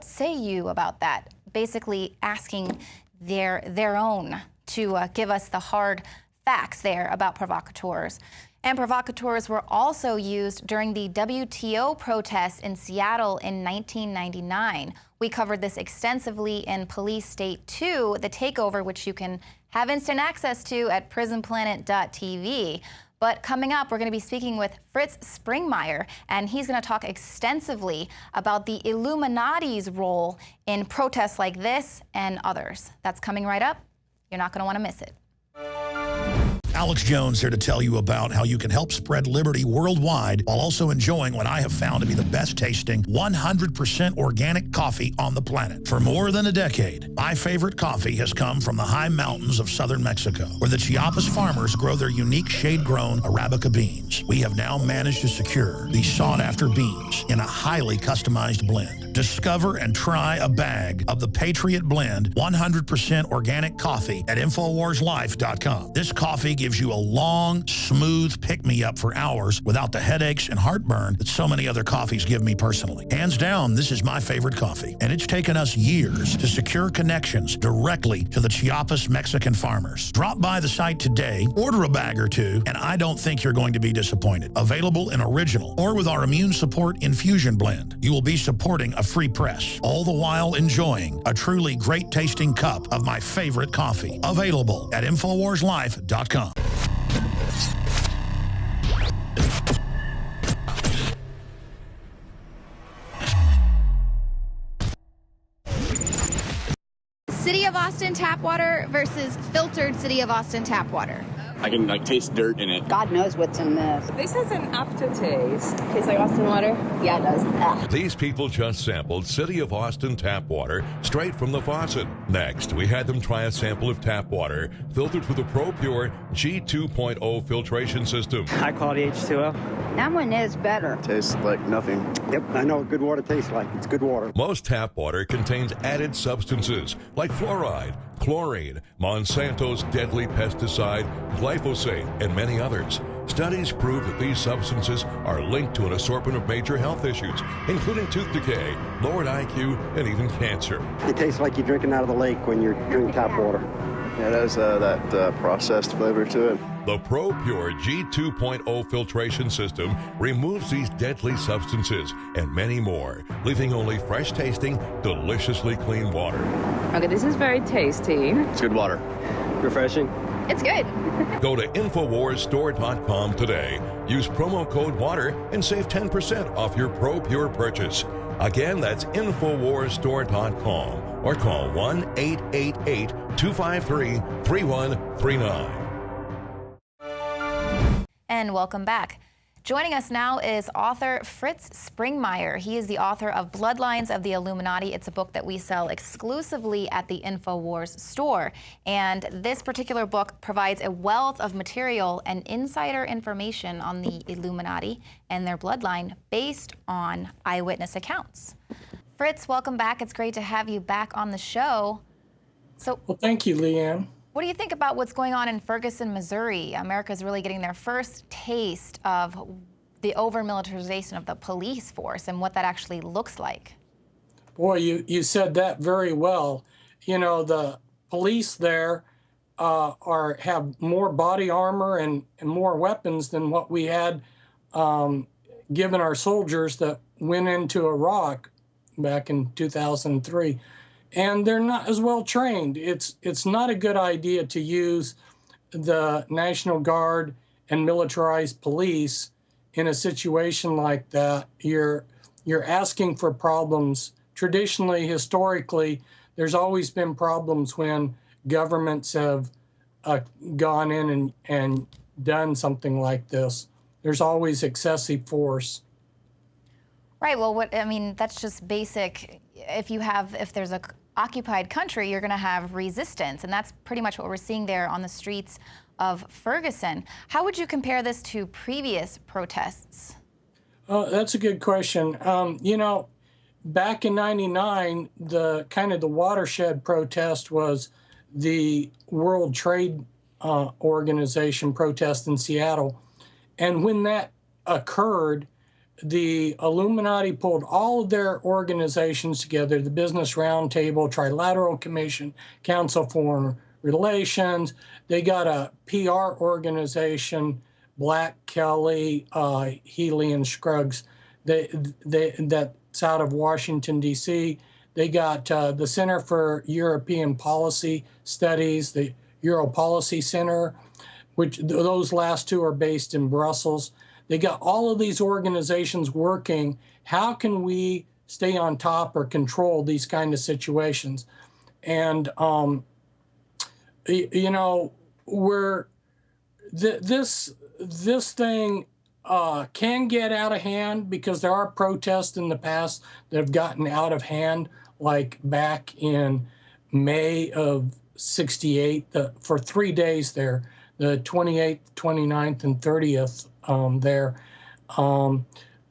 Say you about that? Basically asking their own to give us the hard facts there about provocateurs. And provocateurs were also used during the WTO protests in Seattle in 1999. We covered this extensively in Police State 2, The Takeover, which you can have instant access to at prisonplanet.tv. But coming up, we're going to be speaking with Fritz Springmeier, and he's going to talk extensively about the Illuminati's role in protests like this and others. That's coming right up. You're not going to want to miss it. Alex Jones here to tell you about how you can help spread liberty worldwide while also enjoying what I have found to be the best tasting 100% organic coffee on the planet. For more than a decade, my favorite coffee has come from the high mountains of southern Mexico, where the Chiapas farmers grow their unique shade-grown Arabica beans. We have now managed to secure these sought-after beans in a highly customized blend. Discover and try a bag of the Patriot Blend 100% organic coffee at InfoWarsLife.com. This coffee gives you a long, smooth pick-me-up for hours without the headaches and heartburn that so many other coffees give me personally. Hands down, this is my favorite coffee, and it's taken us years to secure connections directly to the Chiapas Mexican farmers. Drop by the site today, order a bag or two, and I don't think you're going to be disappointed. Available in original or with our immune support infusion blend. You will be supporting a free press, all the while enjoying a truly great-tasting cup of my favorite coffee. Available at InfoWarsLife.com. City of Austin tap water versus filtered City of Austin tap water. I can taste dirt in it. God knows what's in this. This has an aftertaste. Tastes like Austin water? Yeah, it does. Ugh. These people just sampled City of Austin tap water straight from the faucet. Next, we had them try a sample of tap water filtered through the ProPure G2.0 filtration system. High quality H2O. That one is better. Tastes like nothing. Yep, I know what good water tastes like. It's good water. Most tap water contains added substances like fluoride, chlorine, Monsanto's deadly pesticide, glyphosate, and many others. Studies prove that these substances are linked to an assortment of major health issues, including tooth decay, lowered IQ, and even cancer. It tastes like you're drinking out of the lake when you're drinking tap water. Yeah, it has that processed flavor to it. The ProPure G2.0 filtration system removes these deadly substances and many more, leaving only fresh-tasting, deliciously clean water. Okay, this is very tasty. It's good water. Refreshing. It's good. Go to InfoWarsStore.com today. Use promo code WATER and save 10% off your ProPure purchase. Again, that's InfoWarsStore.com or call 1-888-253-3139. And welcome back. Joining us now is author Fritz Springmeier. He is the author of Bloodlines of the Illuminati. It's a book that we sell exclusively at the InfoWars store. And this particular book provides a wealth of material and insider information on the Illuminati and their bloodline based on eyewitness accounts. Fritz, welcome back. It's great to have you back on the show. Well, thank you, Leanne. What do you think about what's going on in Ferguson, Missouri? America's really getting their first taste of the over-militarization of the police force and what that actually looks like. Boy, you said that very well. You know, the police there have more body armor and more weapons than what we had given our soldiers that went into Iraq back in 2003. And they're not as well trained. It's not a good idea to use the National Guard and militarized police in a situation like that. You're asking for problems. Traditionally, historically, there's always been problems when governments have gone in and done something like this. There's always excessive force. Right. Well, that's just basic. If there's a occupied country, you're going to have resistance, and that's pretty much what we're seeing there on the streets of Ferguson. How would you compare this to previous protests? Oh, that's a good question. You know, back in '99, the watershed protest was the World Trade Organization protest in Seattle, and when that occurred, the Illuminati pulled all of their organizations together, the Business Roundtable, Trilateral Commission, Council for Foreign Relations. They got a PR organization, Black, Kelly, Healy, and Scruggs, that's out of Washington, D.C. They got the Center for European Policy Studies, the Euro Policy Center, which those last two are based in Brussels. They got all of these organizations working. How can we stay on top or control these kind of situations? And, you know, this thing can get out of hand because there are protests in the past that have gotten out of hand, like back in May of '68, for 3 days there, the 28th, 29th, and 30th there.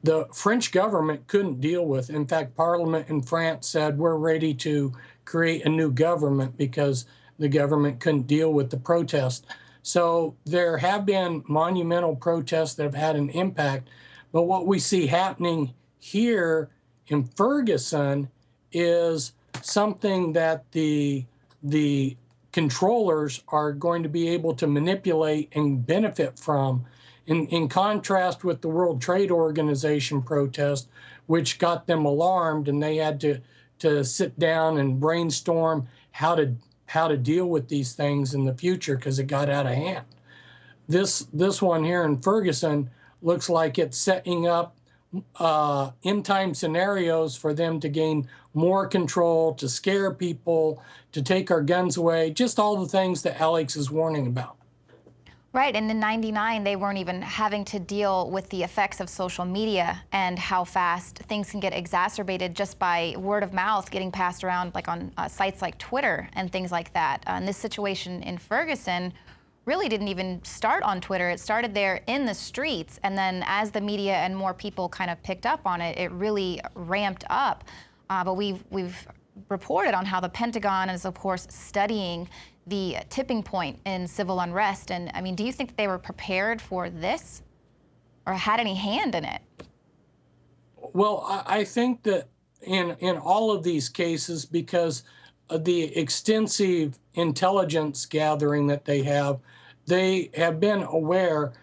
The French government couldn't deal with. In fact, Parliament in France said, we're ready to create a new government because the government couldn't deal with the protest. So there have been monumental protests that have had an impact. But what we see happening here in Ferguson is something that the controllers are going to be able to manipulate and benefit from, in contrast with the World Trade Organization protest, which got them alarmed, and they had to sit down and brainstorm how to deal with these things in the future because it got out of hand. This one here in Ferguson looks like it's setting up end-time scenarios for them to gain more control, to scare people, to take our guns away, just all the things that Alex is warning about. Right, and in '99, they weren't even having to deal with the effects of social media and how fast things can get exacerbated just by word of mouth getting passed around, like on sites like Twitter and things like that. And this situation in Ferguson really didn't even start on Twitter. It started there in the streets, and then as the media and more people kind of picked up on it, it really ramped up. But we've reported on how the Pentagon is, of course, studying the tipping point in civil unrest. And I mean, do you think that they were prepared for this or had any hand in it? Well, I think that in all of these cases, because of the extensive intelligence gathering that they have been aware.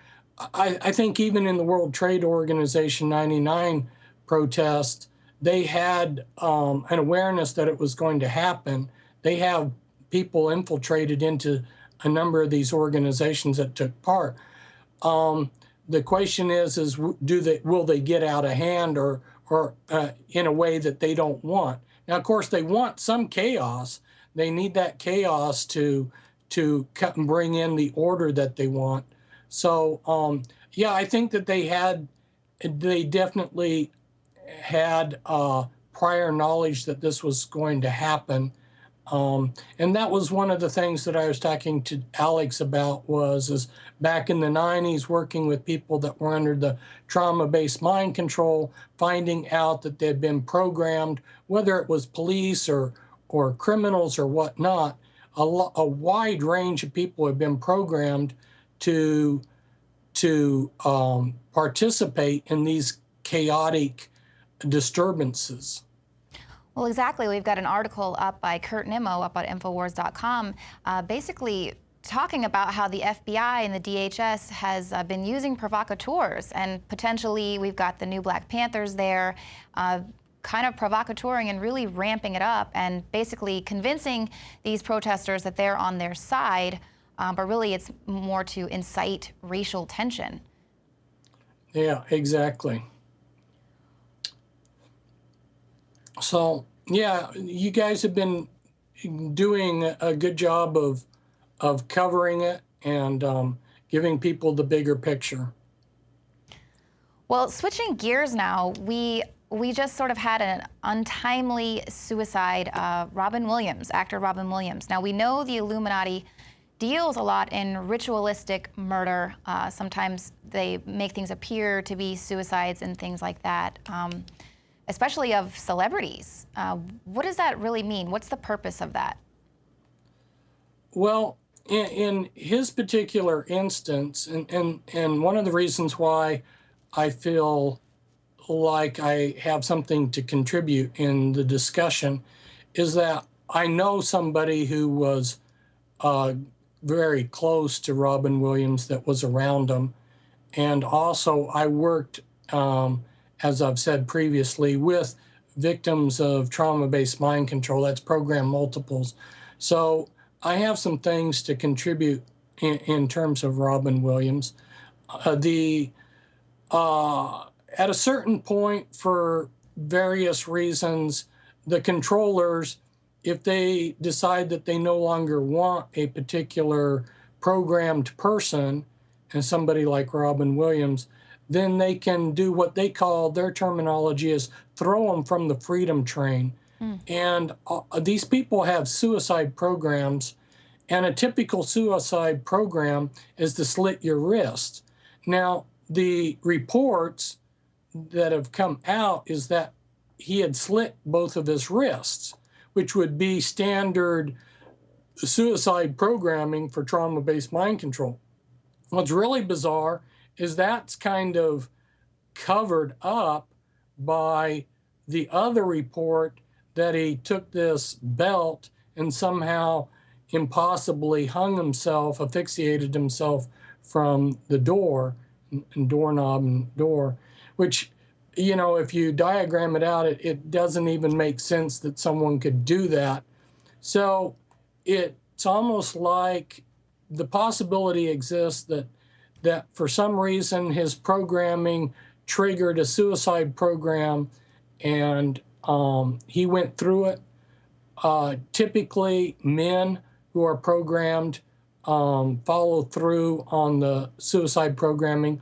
I think even in the World Trade Organization '99 protest, they had an awareness that it was going to happen. They have people infiltrated into a number of these organizations that took part. The question is will they get out of hand or in a way that they don't want? Now, of course, they want some chaos. They need that chaos to cut and bring in the order that they want. So, yeah, I think that they definitely had prior knowledge that this was going to happen. And that was one of the things that I was talking to Alex about is back in the '90s, working with people that were under the trauma-based mind control, finding out that they'd been programmed, whether it was police or criminals or whatnot, a wide range of people have been programmed to participate in these chaotic disturbances. Well, exactly. We've got an article up by Kurt Nimmo up at INFOWARS.com, basically talking about how the FBI and the DHS has been using provocateurs, and potentially we've got the new Black Panthers there, kind of provocateuring and really ramping it up and basically convincing these protesters that they're on their side, but really it's more to incite racial tension. Yeah, exactly. So, yeah, you guys have been doing a good job of covering it and giving people the bigger picture. Well, switching gears now, we just sort of had an untimely suicide, Robin Williams, actor Robin Williams. Now, we know the Illuminati deals a lot in ritualistic murder. Sometimes they make things appear to be suicides and things like that. Especially of celebrities. What does that really mean? What's the purpose of that? Well, in his particular instance, and one of the reasons why I feel like I have something to contribute in the discussion is that I know somebody who was very close to Robin Williams that was around him. And also I worked, as I've said previously, with victims of trauma-based mind control. That's program multiples. So I have some things to contribute in terms of Robin Williams. At a certain point, for various reasons, the controllers, if they decide that they no longer want a particular programmed person, and somebody like Robin Williams, then they can do what they call, their terminology is, throw them from the freedom train. And these people have suicide programs, and a typical suicide program is to slit your wrists. Now, the reports that have come out is that he had slit both of his wrists, which would be standard suicide programming for trauma-based mind control. What's really bizarre is that's kind of covered up by the other report that he took this belt and somehow impossibly hung himself, asphyxiated himself from the door, and doorknob and door, which, you know, if you diagram it out, it doesn't even make sense that someone could do that. So it's almost like the possibility exists that for some reason his programming triggered a suicide program, and he went through it. Typically, men who are programmed follow through on the suicide programming.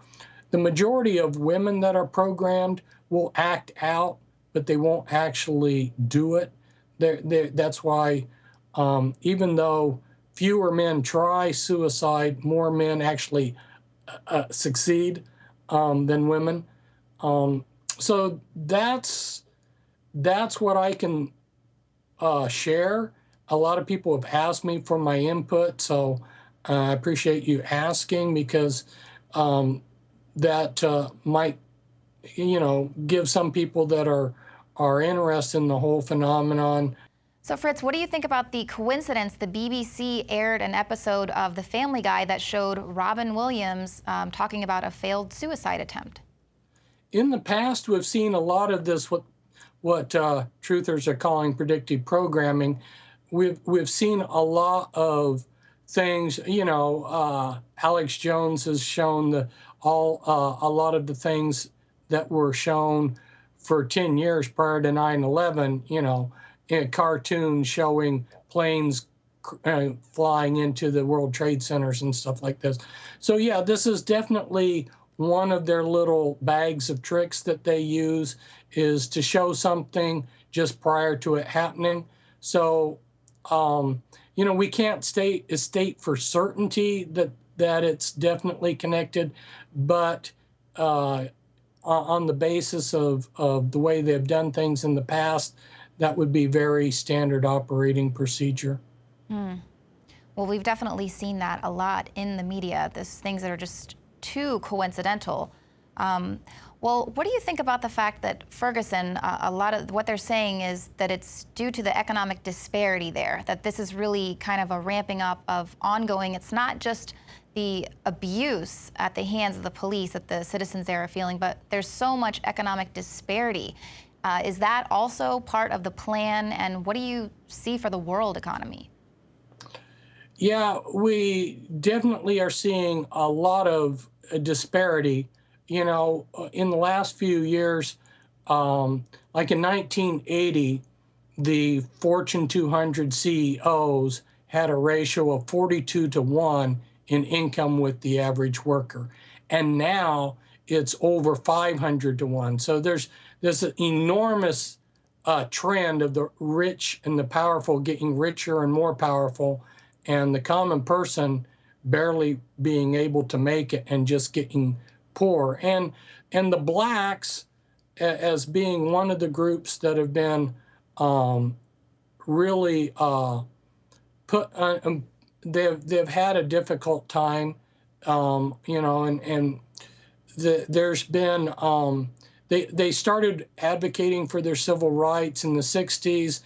The majority of women that are programmed will act out, but they won't actually do it. That's why even though fewer men try suicide, more men actually succeed than women. So that's what I can share. A lot of people have asked me for my input, so I appreciate you asking, because that might, you know, give some people that are interested in the whole phenomenon. So Fritz, what do you think about the coincidence the BBC aired an episode of The Family Guy that showed Robin Williams talking about a failed suicide attempt? In the past, we've seen a lot of this, what truthers are calling predictive programming. We've seen a lot of things. You know, Alex Jones has shown a lot of the things that were shown for 10 years prior to 9/11. You know, in a cartoon showing planes flying into the World Trade Centers and stuff like this. So yeah, this is definitely one of their little bags of tricks that they use, is to show something just prior to it happening. So, you know, we can't state for certainty that it's definitely connected, but on the basis of the way they've done things in the past, that would be very standard operating procedure. Well, we've definitely seen that a lot in the media, things that are just too coincidental. Well, what do you think about the fact that Ferguson, a lot of what they're saying is that it's due to the economic disparity there, that this is really kind of a ramping up of ongoing, it's not just the abuse at the hands of the police that the citizens there are feeling, but there's so much economic disparity. Is that also part of the plan, and what do you see for the world economy? Yeah, we definitely are seeing a lot of disparity. You know, in the last few years, like in 1980, the Fortune 200 CEOs had a ratio of 42-to-1 in income with the average worker. And now it's over 500-to-1. So there's an enormous trend of the rich and the powerful getting richer and more powerful, and the common person barely being able to make it and just getting poor. And the blacks, as being one of the groups that have been really put, they've had a difficult time, you know, and there's been they started advocating for their civil rights in the 60s.